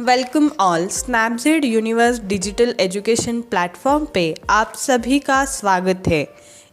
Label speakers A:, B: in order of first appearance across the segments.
A: Welcome all Snapzed universe digital education platform पे आप सभी का स्वागत है।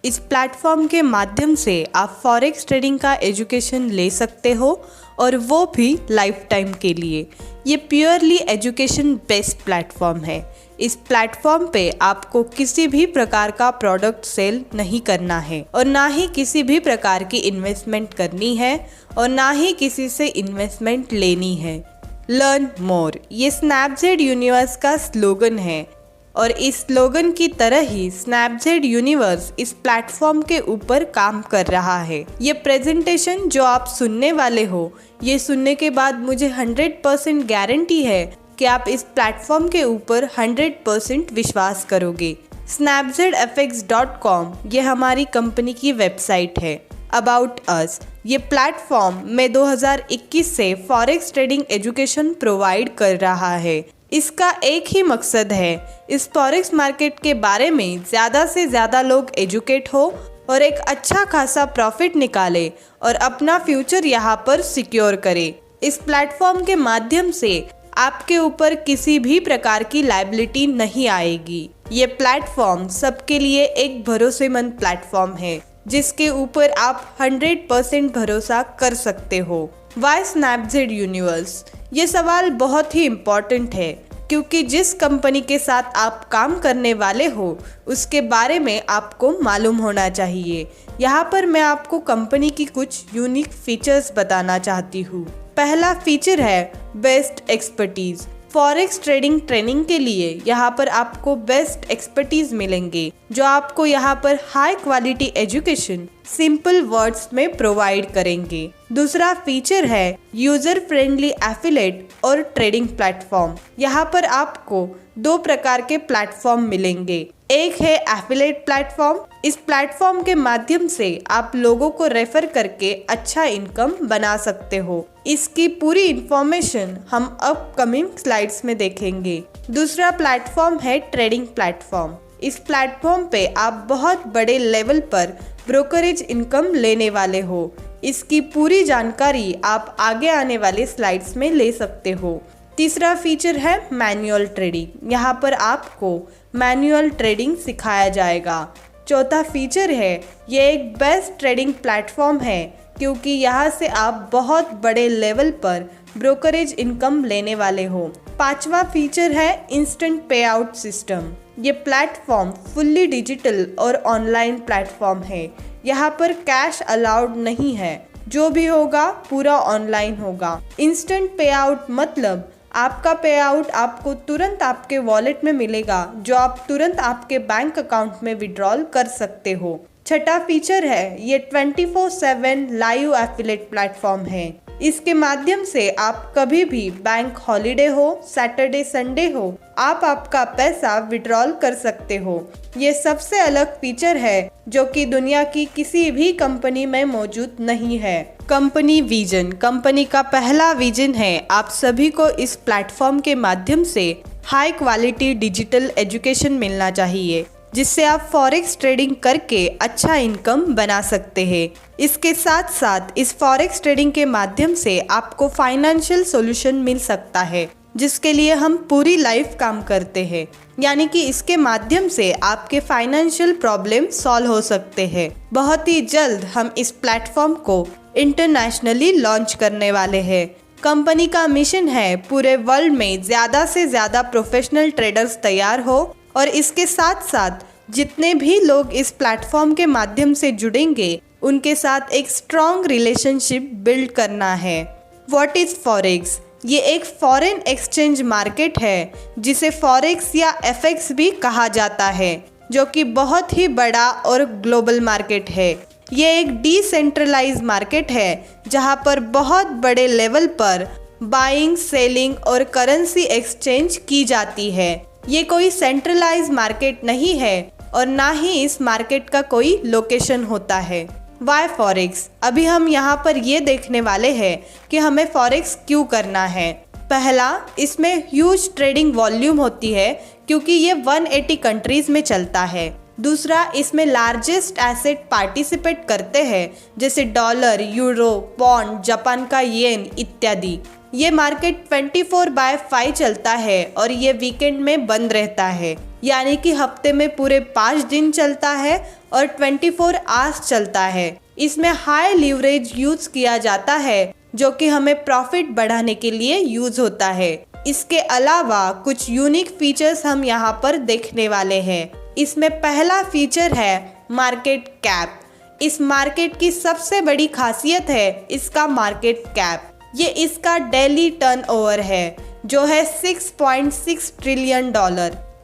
A: इस प्लेटफॉर्म के माध्यम से आप फॉरेक्स ट्रेडिंग का एजुकेशन ले सकते हो और वो भी लाइफ टाइम के लिए। ये प्योरली एजुकेशन बेस्ड प्लेटफॉर्म है। इस प्लेटफॉर्म पे आपको किसी भी प्रकार का प्रोडक्ट सेल नहीं करना है और ना ही किसी भी प्रकार की इन्वेस्टमेंट करनी है और ना ही किसी से इन्वेस्टमेंट लेनी है। लर्न मोर, ये स्नैपजेड यूनिवर्स का स्लोगन है और इस स्लोगन की तरह ही स्नैपजेड यूनिवर्स इस प्लेटफॉर्म के ऊपर काम कर रहा है। ये प्रेजेंटेशन जो आप सुनने वाले हो, ये सुनने के बाद मुझे 100% गारंटी है कि आप इस प्लेटफॉर्म के ऊपर 100% विश्वास करोगे। snapzedfx.com ये हमारी कंपनी की वेबसाइट है। अबाउट अस, ये प्लेटफॉर्म में 2021 से फॉरेक्स ट्रेडिंग एजुकेशन प्रोवाइड कर रहा है। इसका एक ही मकसद है, इस फॉरेक्स मार्केट के बारे में ज़्यादा से ज़्यादा लोग एजुकेट हो और एक अच्छा खासा प्रॉफिट निकाले और अपना फ्यूचर यहाँ पर सिक्योर करे। इस प्लेटफॉर्म के माध्यम से आपके ऊपर किसी भी प्रकार की लायबिलिटी नहीं आएगी। ये प्लेटफॉर्म सबके लिए एक भरोसेमंद प्लेटफॉर्म है जिसके ऊपर आप 100% भरोसा कर सकते हो। वाई स्नैपजेड यूनिवर्स, ये सवाल बहुत ही इम्पॉर्टेंट है क्योंकि जिस कंपनी के साथ आप काम करने वाले हो उसके बारे में आपको मालूम होना चाहिए। यहाँ पर मैं आपको कंपनी की कुछ यूनिक फीचर्स बताना चाहती हूँ। पहला फीचर है best expertise. Forex trading training के लिए यहाँ पर आपको बेस्ट एक्सपर्टीज मिलेंगे जो आपको यहाँ पर high quality education simple words में प्रोवाइड करेंगे। दूसरा फीचर है यूजर फ्रेंडली एफिलेट और ट्रेडिंग प्लेटफॉर्म। यहाँ पर आपको दो प्रकार के प्लेटफॉर्म मिलेंगे। एक है एफिलेट प्लेटफॉर्म। इस प्लेटफॉर्म के माध्यम से आप लोगों को रेफर करके अच्छा इनकम बना सकते हो। इसकी पूरी इंफॉर्मेशन हम अपकमिंग स्लाइड्स में देखेंगे। दूसरा प्लेटफॉर्म है ट्रेडिंग प्लेटफॉर्म। इस प्लेटफॉर्म पे आप बहुत बड़े लेवल पर ब्रोकरेज इनकम लेने वाले हो। इसकी पूरी जानकारी आप आगे आने वाले स्लाइड्स में ले सकते हो। तीसरा फीचर है मैनुअल ट्रेडिंग। यहाँ पर आपको मैनुअल ट्रेडिंग सिखाया जाएगा। चौथा फीचर है ये एक बेस्ट ट्रेडिंग प्लेटफॉर्म है क्योंकि यहाँ से आप बहुत बड़े लेवल पर ब्रोकरेज इनकम लेने वाले हो। पांचवा फीचर है इंस्टेंट पे आउट सिस्टम। ये प्लेटफॉर्म फुल्ली डिजिटल और ऑनलाइन प्लेटफॉर्म है। यहाँ पर कैश अलाउड नहीं है, जो भी होगा पूरा ऑनलाइन होगा। इंस्टेंट पे आउट मतलब आपका पे आउट आपको तुरंत आपके वॉलेट में मिलेगा जो आप तुरंत आपके बैंक अकाउंट में विड्रॉल कर सकते हो। छठा फीचर है ये 24/7 लाइव एफिलेट प्लेटफॉर्म है। इसके माध्यम से आप कभी भी बैंक हॉलिडे हो, सैटरडे संडे हो, आप आपका पैसा विड्रॉल कर सकते हो। ये सबसे अलग फीचर है जो कि दुनिया की किसी भी कंपनी में मौजूद नहीं है। कंपनी विजन, कंपनी का पहला विजन है आप सभी को इस प्लेटफॉर्म के माध्यम से हाई क्वालिटी डिजिटल एजुकेशन मिलना चाहिए जिससे आप फॉरेक्स ट्रेडिंग करके अच्छा इनकम बना सकते हैं। इसके साथ साथ इस फॉरेक्स ट्रेडिंग के माध्यम से आपको फाइनेंशियल सॉल्यूशन मिल सकता है जिसके लिए हम पूरी लाइफ काम करते हैं। यानी कि इसके माध्यम से आपके फाइनेंशियल प्रॉब्लम सॉल्व हो सकते हैं। बहुत ही जल्द हम इस प्लेटफॉर्म को इंटरनेशनली लॉन्च करने वाले हैं। कंपनी का मिशन है पूरे वर्ल्ड में ज़्यादा से ज़्यादा प्रोफेशनल ट्रेडर्स तैयार हो और इसके साथ साथ जितने भी लोग इस प्लेटफॉर्म के माध्यम से जुड़ेंगे उनके साथ एक स्ट्रॉन्ग रिलेशनशिप बिल्ड करना है। What is forex? ये एक फॉरेन एक्सचेंज मार्केट है जिसे फॉरेक्स या एफएक्स भी कहा जाता है जो कि बहुत ही बड़ा और ग्लोबल मार्केट है। ये एक डिसेंट्रलाइज मार्केट है जहाँ पर बहुत बड़े लेवल पर बाइंग, सेलिंग और करेंसी एक्सचेंज की जाती है। ये कोई सेंट्रलाइज मार्केट नहीं है और ना ही इस मार्केट का कोई लोकेशन होता है। Why forex? अभी हम यहाँ पर ये देखने वाले हैं कि हमें फॉरेक्स क्यों करना है। पहला, इसमें ह्यूज ट्रेडिंग वॉल्यूम होती है क्योंकि ये 180 कंट्रीज में चलता है। दूसरा, इसमें लार्जेस्ट एसेट पार्टिसिपेट करते हैं जैसे डॉलर, यूरो, पौंड, जापान का येन इत्यादि। ये मार्केट 24/5 चलता है और ये वीकेंड में बंद रहता है, यानी कि हफ्ते में पूरे 5 दिन चलता है और 24 आवर्स चलता है। इसमें हाई लीवरेज यूज किया जाता है जो कि हमें प्रॉफिट बढ़ाने के लिए यूज होता है। इसके अलावा कुछ यूनिक फीचर्स हम यहाँ पर देखने वाले हैं। इसमें पहला फीचर है मार्केट कैप। इस मार्केट की सबसे बड़ी खासियत है इसका मार्केट कैप। ये इसका डेली टर्नओवर है जो है $6.6 ट्रिलियन,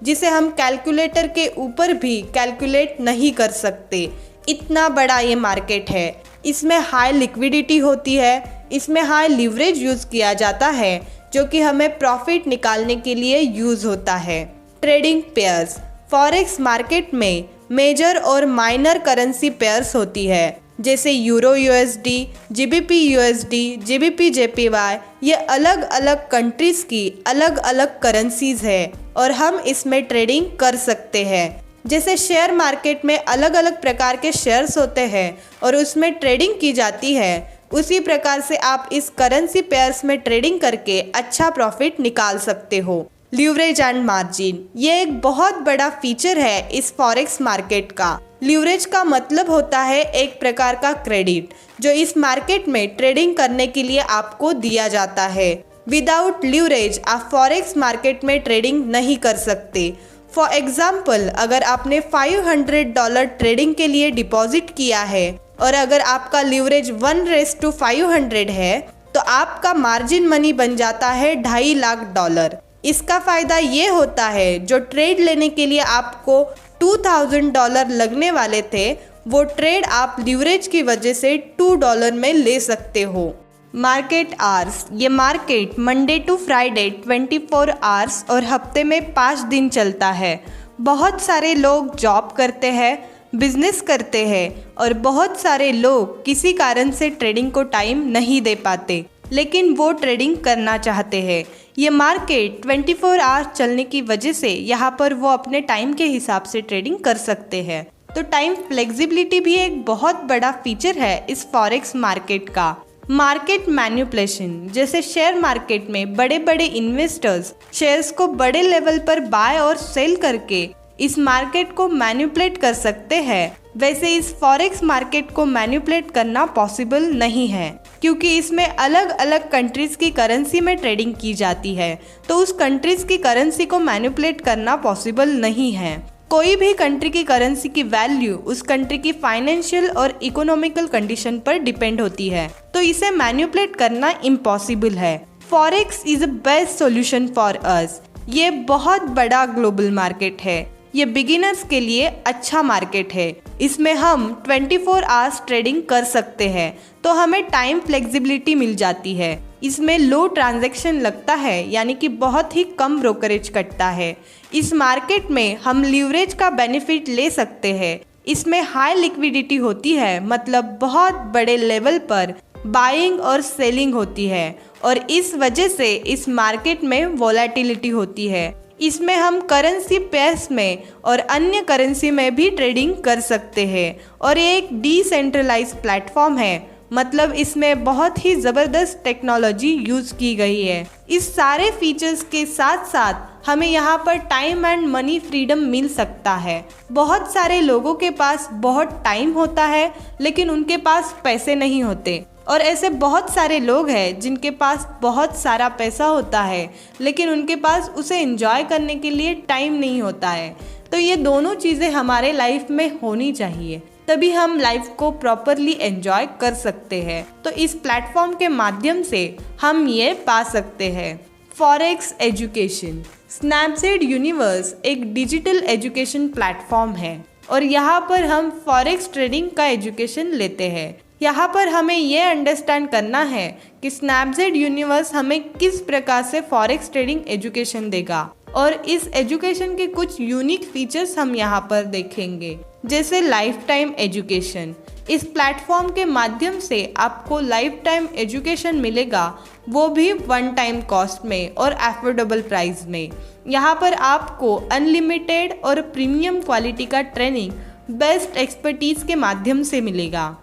A: जिसे हम कैलकुलेटर के ऊपर भी कैलकुलेट नहीं कर सकते। इतना बड़ा ये मार्केट है। इसमें हाई लिक्विडिटी होती है, इसमें हाई लीवरेज यूज किया जाता है जो कि हमें प्रॉफिट निकालने के लिए यूज होता है। Trading pairs. फॉरेक्स मार्केट में मेजर और माइनर करेंसी पेयर्स होती है, जैसे euro USD, GBP USD, GBP JPY। ये अलग अलग कंट्रीज की अलग अलग करेंसीज है और हम इसमें ट्रेडिंग कर सकते हैं। जैसे शेयर मार्केट में अलग अलग प्रकार के शेयर्स होते हैं और उसमें ट्रेडिंग की जाती है, उसी प्रकार से आप इस करेंसी पेयर्स में ट्रेडिंग करके अच्छा प्रॉफिट निकाल सकते हो। लीवरेज एंड मार्जिन, ये एक बहुत बड़ा फीचर है इस फॉरेक्स मार्केट का। लीवरेज का मतलब होता है एक प्रकार का क्रेडिट जो इस मार्केट में ट्रेडिंग करने के लिए आपको दिया जाता है। विदाउट लीवरेज आप फॉरेक्स मार्केट में ट्रेडिंग नहीं कर सकते। फॉर एग्जाम्पल, अगर आपने $500 ट्रेडिंग के लिए डिपॉजिट किया है और अगर आपका लीवरेज 1:500 है तो आपका मार्जिन मनी बन जाता है $2.5 लाख। इसका फ़ायदा ये होता है जो ट्रेड लेने के लिए आपको $2,000 लगने वाले थे, वो ट्रेड आप लीवरेज की वजह से $2 में ले सकते हो। Market hours. ये market Monday to Friday 24 hours और हफ्ते में 5 दिन चलता है। बहुत सारे लोग जॉब करते हैं, बिजनेस करते हैं और बहुत सारे लोग किसी कारण से ट्रेडिंग को टाइम नहीं दे पाते, लेकिन वो ट्रेडिंग करना चाहते हैं। ये मार्केट 24 आवर्स चलने की वजह से यहाँ पर वो अपने टाइम के हिसाब से ट्रेडिंग कर सकते हैं। तो टाइम फ्लेक्सिबिलिटी भी एक बहुत बड़ा फीचर है इस फॉरेक्स मार्केट का। मार्केट मैनिपुलेशन, जैसे शेयर मार्केट में बड़े बड़े इन्वेस्टर्स शेयर्स को बड़े लेवल पर बाय और सेल करके इस मार्केट को मैनिपुलेट कर सकते हैं, वैसे इस फॉरेक्स मार्केट को मैनिपुलेट करना पॉसिबल नहीं है, क्योंकि इसमें अलग अलग कंट्रीज की करेंसी में ट्रेडिंग की जाती है, तो उस कंट्रीज की करेंसी को मैनिपुलेट करना पॉसिबल नहीं है। कोई भी कंट्री की करेंसी की वैल्यू उस कंट्री की फाइनेंशियल और इकोनॉमिकल कंडीशन पर डिपेंड होती है, तो इसे मैनिपुलेट करना इम्पॉसिबल है। Forex is a best solution for us. ये बहुत बड़ा ग्लोबल मार्केट है। ये बिगिनर्स के लिए अच्छा मार्केट है। इसमें हम 24 आवर्स ट्रेडिंग कर सकते हैं, तो हमें टाइम फ्लेक्सिबिलिटी मिल जाती है। इसमें लो ट्रांजैक्शन लगता है, यानी कि बहुत ही कम ब्रोकरेज कटता है। इस मार्केट में हम लीवरेज का बेनिफिट ले सकते हैं। इसमें हाई लिक्विडिटी होती है, मतलब बहुत बड़े लेवल पर बाइंग और सेलिंग होती है और इस वजह से इस मार्केट में वोलेटिलिटी होती है। इसमें हम करेंसी पेयर्स में और अन्य करेंसी में भी ट्रेडिंग कर सकते हैं और ये एक डिसेंट्रलाइज प्लेटफॉर्म है, मतलब इसमें बहुत ही ज़बरदस्त टेक्नोलॉजी यूज़ की गई है। इस सारे फीचर्स के साथ साथ हमें यहाँ पर टाइम एंड मनी फ्रीडम मिल सकता है। बहुत सारे लोगों के पास बहुत टाइम होता है लेकिन उनके पास पैसे नहीं होते, और ऐसे बहुत सारे लोग हैं जिनके पास बहुत सारा पैसा होता है लेकिन उनके पास उसे एंजॉय करने के लिए टाइम नहीं होता है। तो ये दोनों चीज़ें हमारे लाइफ में होनी चाहिए, तभी हम लाइफ को प्रॉपरली एंजॉय कर सकते हैं। तो इस प्लेटफॉर्म के माध्यम से हम ये पा सकते हैं। Forex education. स्नैपसीड यूनिवर्स एक डिजिटल एजुकेशन प्लेटफॉर्म है और यहाँ पर हम फॉरेक्स ट्रेडिंग का एजुकेशन लेते हैं। यहाँ पर हमें ये अंडरस्टैंड करना है कि स्नैपसीड यूनिवर्स हमें किस प्रकार से फॉरेक्स ट्रेडिंग एजुकेशन देगा, और इस एजुकेशन के कुछ यूनिक फीचर्स हम यहाँ पर देखेंगे, जैसे लाइफ टाइम एजुकेशन। इस प्लेटफॉर्म के माध्यम से आपको लाइफ टाइम एजुकेशन मिलेगा, वो भी वन टाइम कॉस्ट में और एफोर्डेबल प्राइस में। यहाँ पर आपको अनलिमिटेड और प्रीमियम क्वालिटी का ट्रेनिंग बेस्ट एक्सपर्टीज के माध्यम से मिलेगा।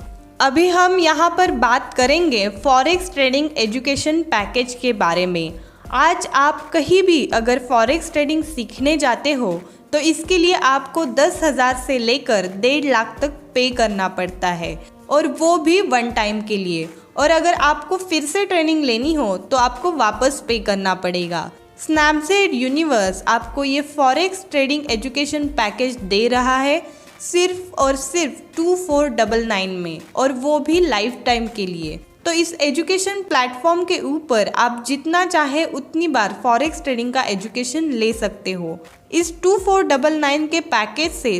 A: अभी हम यहाँ पर बात करेंगे फॉरेक्स ट्रेडिंग एजुकेशन पैकेज के बारे में। आज आप कहीं भी अगर फॉरेक्स ट्रेडिंग सीखने जाते हो तो इसके लिए आपको 10,000 से लेकर 1.5 लाख तक पे करना पड़ता है, और वो भी वन टाइम के लिए। और अगर आपको फिर से ट्रेनिंग लेनी हो तो आपको वापस पे करना पड़ेगा। स्नैपजेड यूनिवर्स आपको ये फॉरेक्स ट्रेडिंग एजुकेशन पैकेज दे रहा है सिर्फ और सिर्फ 2499 में, और वो भी लाइफ टाइम के लिए। तो इस एजुकेशन प्लेटफॉर्म के ऊपर आप जितना चाहे उतनी बार फॉरेक्स ट्रेडिंग का एजुकेशन ले सकते हो। इस 2499 के पैकेज से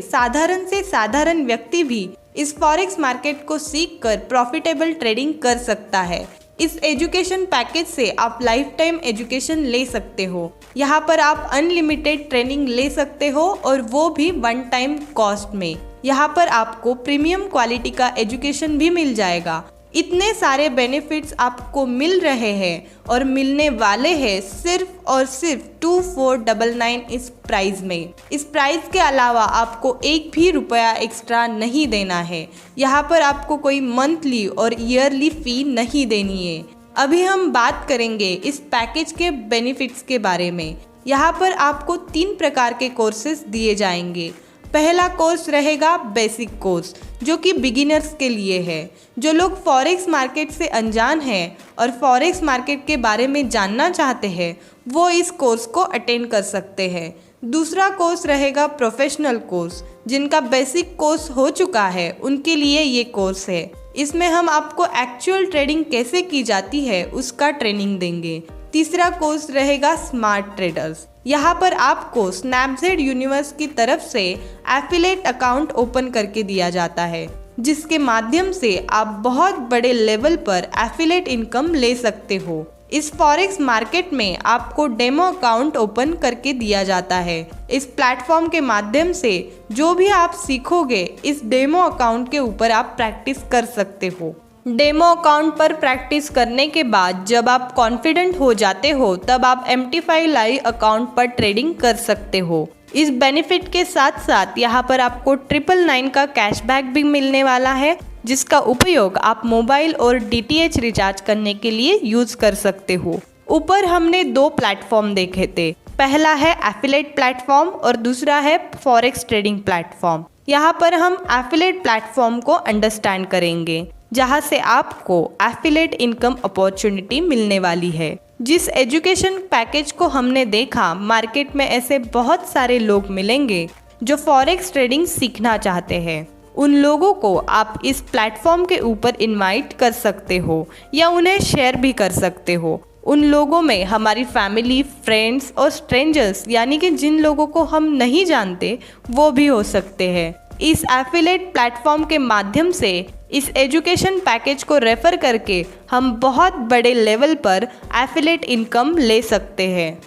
A: साधारण व्यक्ति भी इस फॉरेक्स मार्केट को सीख कर प्रॉफिटेबल ट्रेडिंग कर सकता है। इस एजुकेशन पैकेज से आप लाइफ टाइम एजुकेशन ले सकते हो। यहाँ पर आप अनलिमिटेड ट्रेनिंग ले सकते हो, और वो भी वन टाइम कॉस्ट में। यहाँ पर आपको प्रीमियम क्वालिटी का एजुकेशन भी मिल जाएगा। इतने सारे बेनिफिट्स आपको मिल रहे हैं और मिलने वाले हैं सिर्फ और सिर्फ 2499 इस प्राइस में। इस प्राइस के अलावा आपको एक भी रुपया एक्स्ट्रा नहीं देना है। यहाँ पर आपको कोई मंथली और ईयरली फी नहीं देनी है। अभी हम बात करेंगे इस पैकेज के बेनिफिट्स के बारे में। यहाँ पर आपको 3 प्रकार के कोर्सेज दिए जाएंगे। पहला कोर्स रहेगा बेसिक कोर्स, जो कि बिगिनर्स के लिए है। जो लोग फॉरेक्स मार्केट से अनजान हैं और फॉरेक्स मार्केट के बारे में जानना चाहते हैं, वो इस कोर्स को अटेंड कर सकते हैं। दूसरा कोर्स रहेगा प्रोफेशनल कोर्स। जिनका बेसिक कोर्स हो चुका है उनके लिए ये कोर्स है। इसमें हम आपको एक्चुअल ट्रेडिंग कैसे की जाती है उसका ट्रेनिंग देंगे। तीसरा कोर्स रहेगा स्मार्ट ट्रेडर्स। यहाँ पर आपको स्नैपजेड यूनिवर्स की तरफ से एफिलिएट अकाउंट ओपन करके दिया जाता है, जिसके माध्यम से आप बहुत बड़े लेवल पर एफिलिएट इनकम ले सकते हो। इस फॉरेक्स मार्केट में आपको डेमो अकाउंट ओपन करके दिया जाता है। इस प्लेटफॉर्म के माध्यम से जो भी आप सीखोगे इस डेमो अकाउंट के ऊपर आप प्रैक्टिस कर सकते हो। डेमो अकाउंट पर प्रैक्टिस करने के बाद जब आप कॉन्फिडेंट हो जाते हो तब आप MT5 लाइव अकाउंट पर ट्रेडिंग कर सकते हो। इस बेनिफिट के साथ साथ यहाँ पर आपको 999 का कैशबैक भी मिलने वाला है, जिसका उपयोग आप मोबाइल और DTH रिचार्ज करने के लिए यूज कर सकते हो। ऊपर हमने 2 प्लेटफॉर्म देखे थे। पहला है एफिलिएट प्लेटफॉर्म और दूसरा है फॉरेक्स ट्रेडिंग प्लेटफॉर्म। यहाँ पर हम एफिलिएट प्लेटफॉर्म को अंडरस्टैंड करेंगे, जहाँ से आपको एफिलिएट इनकम अपॉर्चुनिटी मिलने वाली है। जिस एजुकेशन पैकेज को हमने देखा, मार्केट में ऐसे बहुत सारे लोग मिलेंगे जो फॉरेक्स ट्रेडिंग सीखना चाहते हैं। उन लोगों को आप इस प्लेटफॉर्म के ऊपर इनवाइट कर सकते हो या उन्हें शेयर भी कर सकते हो। उन लोगों में हमारी फैमिली, फ्रेंड्स और स्ट्रेंजर्स, यानी कि जिन लोगों को हम नहीं जानते वो भी हो सकते हैं। इस एफिलिएट प्लेटफॉर्म के माध्यम से इस एजुकेशन पैकेज को रेफर करके हम बहुत बड़े लेवल पर एफिलिएट इनकम ले सकते हैं।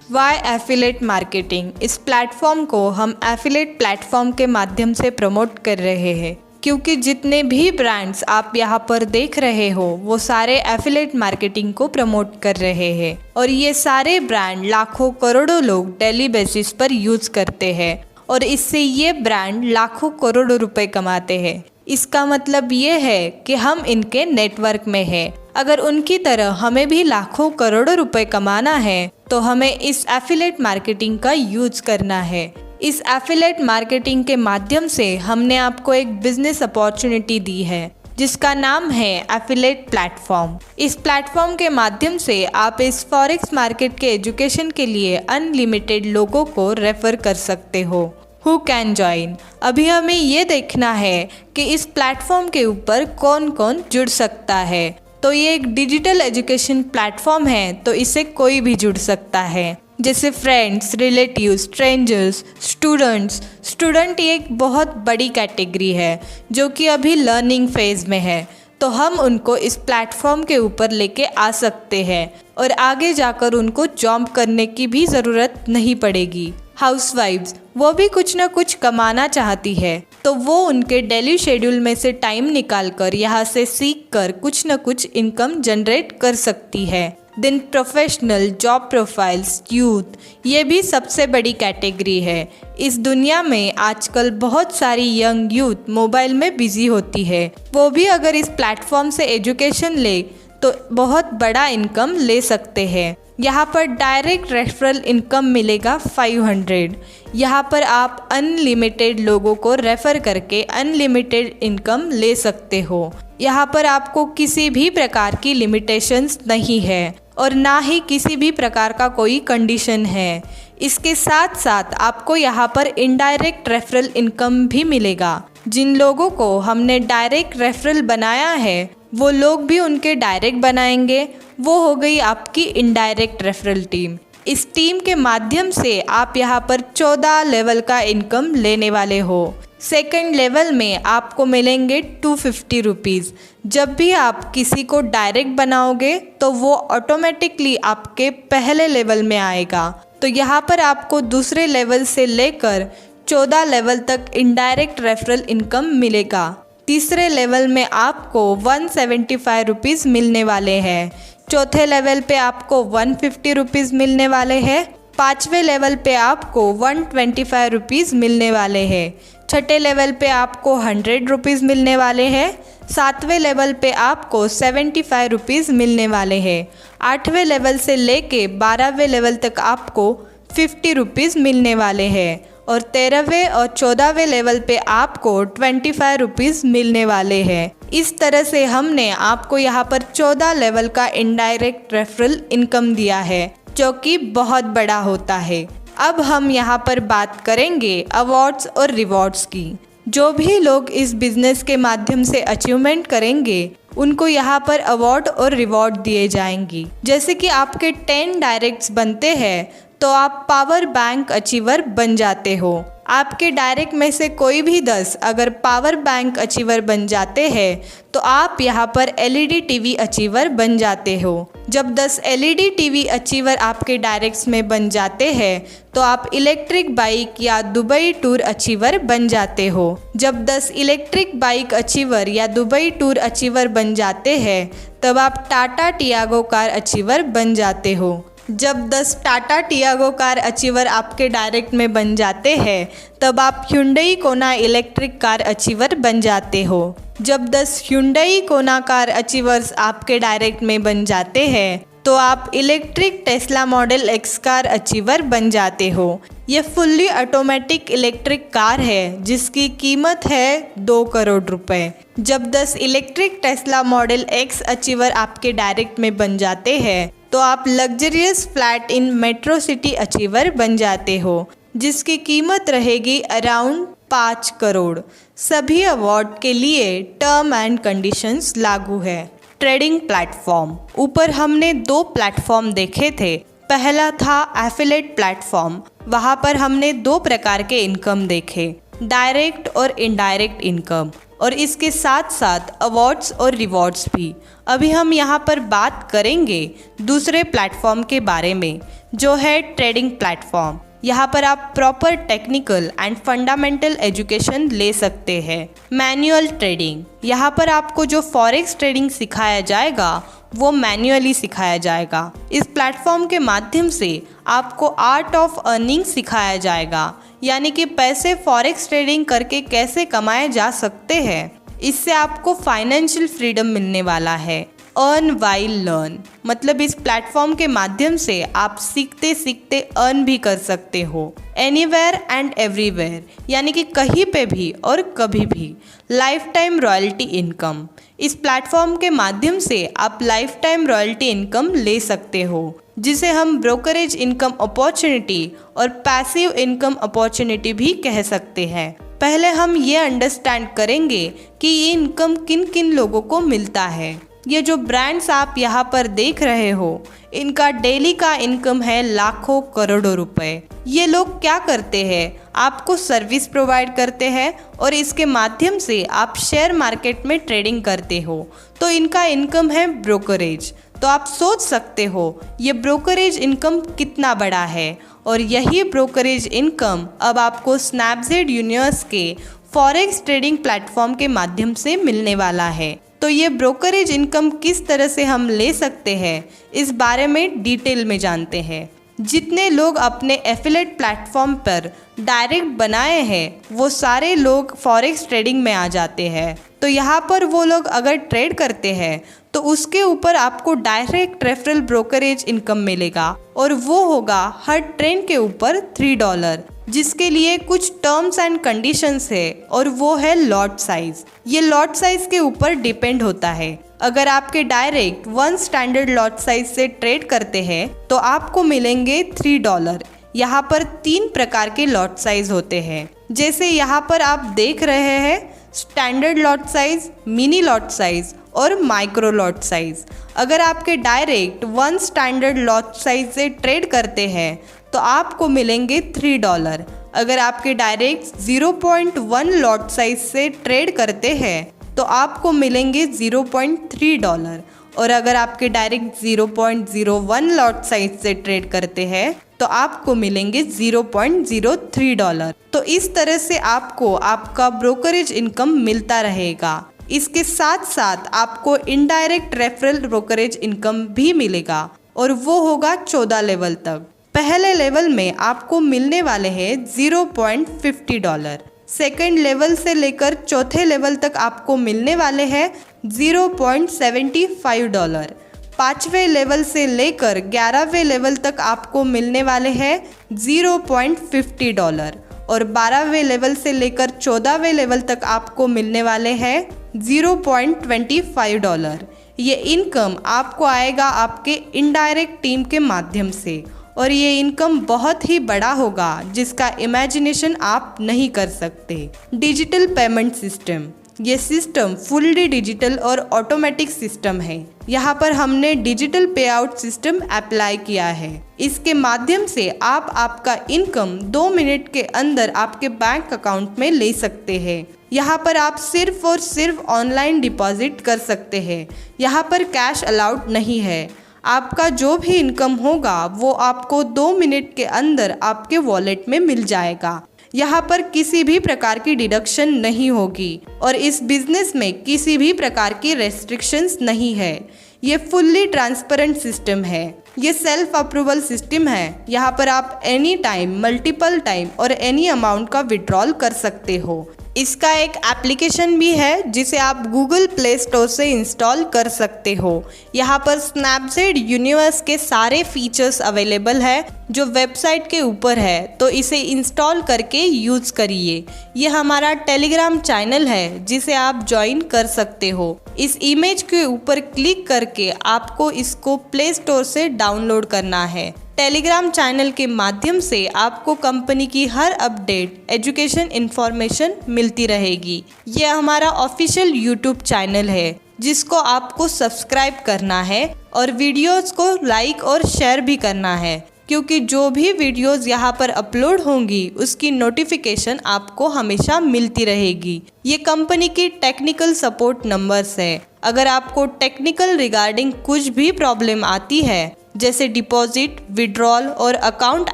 A: वाई एफिलिएट मार्केटिंग, इस प्लेटफॉर्म को हम एफिलिएट प्लेटफॉर्म के माध्यम से प्रमोट कर रहे हैं, क्योंकि जितने भी ब्रांड्स आप यहाँ पर देख रहे हो वो सारे एफिलिएट मार्केटिंग को प्रमोट कर रहे हैं, और ये सारे ब्रांड लाखों करोड़ों लोग डेली बेसिस पर यूज़ करते हैं, और इससे ये ब्रांड लाखों करोड़ों रुपए कमाते हैं। इसका मतलब ये है कि हम इनके नेटवर्क में हैं। अगर उनकी तरह हमें भी लाखों करोड़ों रुपए कमाना है तो हमें इस एफिलिएट मार्केटिंग का यूज करना है। इस एफिलिएट मार्केटिंग के माध्यम से हमने आपको एक बिजनेस अपॉर्चुनिटी दी है, जिसका नाम है एफिलिएट प्लेटफॉर्म। इस प्लेटफॉर्म के माध्यम से आप इस फॉरेक्स मार्केट के एजुकेशन के लिए अनलिमिटेड लोगों को रेफर कर सकते हो। Who can join? अभी हमें ये देखना है कि इस प्लेटफॉर्म के ऊपर कौन कौन जुड़ सकता है। तो ये एक डिजिटल एजुकेशन प्लेटफॉर्म है, तो इससे कोई भी जुड़ सकता है, जैसे friends, relatives, strangers, students. Student ये एक बहुत बड़ी कैटेगरी है जो कि अभी लर्निंग फेज में है, तो हम उनको इस प्लेटफॉर्म के ऊपर लेके आ सकते हैं और आगे जाकर उनको जॉब करने की भी ज़रूरत नहीं पड़ेगी। हाउसवाइफ्स, वो भी कुछ ना कुछ कमाना चाहती है, तो वो उनके डेली शेड्यूल में से टाइम निकाल कर यहाँ से सीख कर कुछ ना कुछ इनकम जनरेट कर सकती है। Then professional, job profiles, youth, ये भी सबसे बड़ी कैटेगरी है। इस दुनिया में आजकल बहुत सारी यंग यूथ मोबाइल में बिजी होती है, वो भी अगर इस प्लेटफॉर्म से एजुकेशन ले तो बहुत बड़ा इनकम ले सकते हैं। यहाँ पर डायरेक्ट रेफरल इनकम मिलेगा 500। यहाँ पर आप अनलिमिटेड लोगों को रेफ़र करके अनलिमिटेड इनकम ले सकते हो। यहाँ पर आपको किसी भी प्रकार की लिमिटेशंस नहीं है और ना ही किसी भी प्रकार का कोई कंडीशन है। इसके साथ साथ आपको यहाँ पर इनडायरेक्ट रेफरल इनकम भी मिलेगा। जिन लोगों को हमने डायरेक्ट रेफरल बनाया है वो लोग भी उनके डायरेक्ट बनाएंगे। वो हो गई आपकी इनडायरेक्ट रेफरल टीम। इस टीम के माध्यम से आप यहाँ पर 14 लेवल का इनकम लेने वाले हो। सेकंड लेवल में आपको मिलेंगे 250 रुपीज़। जब भी आप किसी को डायरेक्ट बनाओगे तो वो ऑटोमेटिकली आपके पहले लेवल में आएगा। तो यहाँ पर आपको दूसरे लेवल से लेकर 14 लेवल तक इनडायरेक्ट रेफरल इनकम मिलेगा। तीसरे लेवल में आपको 175 रुपीज़ मिलने वाले हैं। चौथे लेवल पे आपको 150 रुपीज़ मिलने वाले हैं। पाँचवें लेवल पे आपको 125 रुपीज़ मिलने वाले हैं। छठे लेवल पे आपको 100 रुपीज़ मिलने वाले हैं। सातवें लेवल पे आपको 75 रुपीज़ मिलने वाले हैं। आठवें लेवल से लेके 12वें लेवल तक आपको 50 रुपीज़ मिलने वाले हैं और 13वें और 14वें लेवल पे आपको 25 रुपीज़ मिलने वाले हैं। इस तरह से हमने आपको यहाँ पर 14 लेवल का इनडायरेक्ट रेफरल इनकम दिया है, जो कि बहुत बड़ा होता है। अब हम यहाँ पर बात करेंगे अवार्ड्स और रिवॉर्ड्स की। जो भी लोग इस बिज़नेस के माध्यम से अचीवमेंट करेंगे उनको यहाँ पर अवार्ड और रिवॉर्ड दिए जाएंगी। जैसे कि आपके 10 डायरेक्ट्स बनते हैं तो आप पावर बैंक अचीवर बन जाते हो। आपके डायरेक्ट में से कोई भी 10 अगर पावर बैंक अचीवर बन जाते हैं तो आप यहाँ पर एलईडी टीवी अचीवर बन जाते हो। जब 10 एलईडी टीवी अचीवर आपके डायरेक्ट्स में बन जाते हैं तो आप इलेक्ट्रिक बाइक या दुबई टूर अचीवर बन जाते हो। जब 10 इलेक्ट्रिक बाइक अचीवर या दुबई टूर अचीवर बन जाते हैं तब आप टाटा टियागो कार अचीवर बन जाते हो। जब 10 टाटा टियागो कार अचीवर आपके डायरेक्ट में बन जाते हैं तब आप Hyundai कोना इलेक्ट्रिक कार अचीवर बन जाते हो। जब 10 Hyundai कोना कार अचीवर्स आपके डायरेक्ट में बन जाते हैं तो आप electric Tesla model X car achiever बन जाते हो। ये फुल्ली ऑटोमेटिक इलेक्ट्रिक कार है जिसकी कीमत है 2 करोड़ रुपए। जब 10 electric Tesla model X achiever आपके डायरेक्ट में बन जाते हैं तो आप luxurious flat in metro city achiever बन जाते हो, जिसकी कीमत रहेगी अराउंड 5 करोड़। सभी अवार्ड के लिए टर्म एंड कंडीशंस लागू है। ट्रेडिंग प्लेटफॉर्म, ऊपर हमने 2 प्लेटफॉर्म देखे थे। पहला था एफिलिएट प्लेटफॉर्म। वहाँ पर हमने 2 प्रकार के इनकम देखे, डायरेक्ट और इनडायरेक्ट इनकम, और इसके साथ साथ अवार्ड्स और रिवॉर्ड्स भी। अभी हम यहाँ पर बात करेंगे दूसरे प्लेटफॉर्म के बारे में, जो है ट्रेडिंग प्लेटफॉर्म। यहाँ पर आप proper technical and fundamental education ले सकते हैं। मैनुअल ट्रेडिंग, यहाँ पर आपको जो फॉरेक्स ट्रेडिंग सिखाया जाएगा वो मैन्युअली सिखाया जाएगा। इस प्लेटफॉर्म के माध्यम से आपको आर्ट ऑफ अर्निंग सिखाया जाएगा, यानी कि पैसे फॉरेक्स ट्रेडिंग करके कैसे कमाए जा सकते हैं। इससे आपको फाइनेंशियल फ्रीडम मिलने वाला है। अर्न वाइल लर्न, मतलब इस प्लेटफॉर्म के माध्यम से आप सीखते सीखते अर्न भी कर सकते हो। एनीवेयर एंड एवरीवेयर, यानी कि कहीं पे भी और कभी भी। लाइफ टाइम रॉयल्टी इनकम, इस प्लेटफॉर्म के माध्यम से आप लाइफ टाइम रॉयल्टी इनकम ले सकते हो, जिसे हम ब्रोकरेज इनकम अपॉर्चुनिटी और पैसिव इनकम अपॉर्चुनिटी भी कह सकते हैं। पहले हम ये अंडरस्टैंड करेंगे कि ये इनकम किन किन लोगों को मिलता है। ये जो ब्रांड्स आप यहाँ पर देख रहे हो, इनका डेली का इनकम है लाखों करोड़ों रुपए। ये लोग क्या करते हैं, आपको सर्विस प्रोवाइड करते हैं और इसके माध्यम से आप शेयर मार्केट में ट्रेडिंग करते हो, तो इनका इनकम है ब्रोकरेज। तो आप सोच सकते हो ये ब्रोकरेज इनकम कितना बड़ा है, और यही ब्रोकरेज इनकम अब आपको स्नैपजेड यूनिवर्स के फॉरेक्स ट्रेडिंग प्लेटफॉर्म के माध्यम से मिलने वाला है। तो ये ब्रोकरेज इनकम किस तरह से हम ले सकते हैं, इस बारे में डिटेल में जानते हैं। जितने लोग अपने एफिलेट प्लेटफॉर्म पर डायरेक्ट बनाए हैं वो सारे लोग फॉरेक्स ट्रेडिंग में आ जाते हैं। तो यहाँ पर वो लोग अगर ट्रेड करते हैं तो उसके ऊपर आपको डायरेक्ट रेफरल ब्रोकरेज इनकम मिलेगा और वो होगा हर ट्रेड के ऊपर $3, जिसके लिए कुछ टर्म्स एंड कंडीशंस है और वो है लॉट साइज। ये लॉट साइज के ऊपर डिपेंड होता है। अगर आपके डायरेक्ट 1 स्टैंडर्ड लॉट साइज से ट्रेड करते हैं तो आपको मिलेंगे $3। यहाँ पर 3 प्रकार के लॉट साइज होते हैं, जैसे यहाँ पर आप देख रहे हैं standard lot size, mini lot size और माइक्रो लॉट साइज। अगर आपके डायरेक्ट 1 स्टैंडर्ड लॉट साइज से ट्रेड करते हैं तो आपको मिलेंगे $3। अगर आपके डायरेक्ट 0.1 लॉट साइज से ट्रेड करते हैं तो आपको मिलेंगे $0.3। और अगर आपके डायरेक्ट 0.01 लॉट साइज से ट्रेड करते हैं तो आपको मिलेंगे $0.03। तो इस तरह से आपको आपका ब्रोकरेज इनकम मिलता रहेगा। इसके साथ साथ आपको इनडायरेक्ट रेफरल ब्रोकरेज इनकम भी मिलेगा और वो होगा 14 लेवल तक। पहले लेवल में आपको मिलने वाले हैं $0.50। सेकेंड लेवल से लेकर चौथे लेवल तक आपको मिलने वाले हैं $0.75। 5वें लेवल से लेकर 11वें लेवल तक आपको मिलने वाले हैं $0.50 और 12वें लेवल से लेकर 14वें लेवल तक आपको मिलने वाले हैं $0.25। ये इनकम आपको आएगा आपके इनडायरेक्ट टीम के माध्यम से और ये इनकम बहुत ही बड़ा होगा जिसका इमेजिनेशन आप नहीं कर सकते। डिजिटल पेमेंट सिस्टम, ये सिस्टम फुल्ली डिजिटल और ऑटोमेटिक सिस्टम है। यहाँ पर हमने डिजिटल पे आउट सिस्टम अप्लाई किया है। इसके माध्यम से आप आपका इनकम 2 मिनट के अंदर आपके बैंक अकाउंट में ले सकते हैं। यहाँ पर आप सिर्फ और सिर्फ ऑनलाइन डिपॉजिट कर सकते हैं। यहाँ पर कैश अलाउड नहीं है। आपका जो भी इनकम होगा वो आपको 2 मिनट के अंदर आपके वॉलेट में मिल जाएगा। यहाँ पर किसी भी प्रकार की डिडक्शन नहीं होगी और इस बिजनेस में किसी भी प्रकार की रेस्ट्रिक्शंस नहीं है। ये फुल्ली ट्रांसपेरेंट सिस्टम है। ये सेल्फ अप्रूवल सिस्टम है। यहाँ पर आप एनी टाइम, मल्टीपल टाइम और एनी अमाउंट का विड्रॉल कर सकते हो। इसका एक एप्लीकेशन भी है जिसे आप गूगल प्ले स्टोर से इंस्टॉल कर सकते हो। यहाँ पर स्नैपसीड यूनिवर्स के सारे फीचर्स अवेलेबल है जो वेबसाइट के ऊपर है, तो इसे इंस्टॉल करके यूज़ करिए। ये हमारा टेलीग्राम चैनल है जिसे आप ज्वाइन कर सकते हो। इस इमेज के ऊपर क्लिक करके आपको इसको प्ले स्टोर से डाउनलोड करना है। टेलीग्राम चैनल के माध्यम से आपको कंपनी की हर अपडेट, एजुकेशन इन्फॉर्मेशन मिलती रहेगी। ये हमारा ऑफिशियल यूट्यूब चैनल है जिसको आपको सब्सक्राइब करना है और वीडियोस को लाइक और शेयर भी करना है, क्योंकि जो भी वीडियोस यहाँ पर अपलोड होंगी उसकी नोटिफिकेशन आपको हमेशा मिलती रहेगी। ये कंपनी की टेक्निकल सपोर्ट नंबर्स है। अगर आपको टेक्निकल रिगार्डिंग कुछ भी प्रॉब्लम आती है, जैसे डिपॉजिट, विड्रॉल और अकाउंट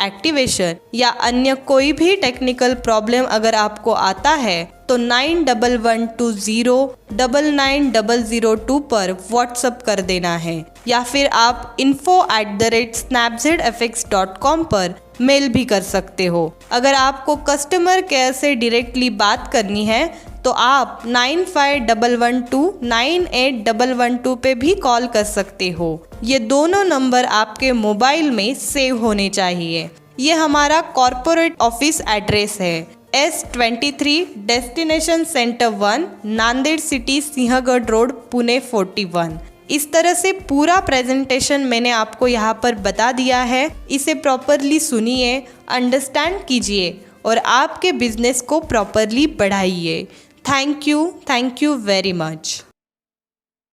A: एक्टिवेशन या अन्य कोई भी टेक्निकल प्रॉब्लम अगर आपको आता है तो 9112099002 पर व्हाट्सअप कर देना है या फिर आप info@snapseedfx.com पर मेल भी कर सकते हो। अगर आपको कस्टमर केयर से डायरेक्टली बात करनी है तो आप 9511298112 पे भी कॉल कर सकते हो। ये दोनों नंबर आपके मोबाइल में सेव होने चाहिए। ये हमारा कॉर्पोरेट ऑफिस एड्रेस है, S23 destination centre 1, Nanded city, Sinhagad road, Pune 41। इस तरह से पूरा प्रेजेंटेशन मैंने आपको यहाँ पर बता दिया है। इसे प्रॉपरली सुनिए, अंडरस्टैंड कीजिए और आपके बिजनेस को प्रॉपरली बढ़ाइए। Thank you very much.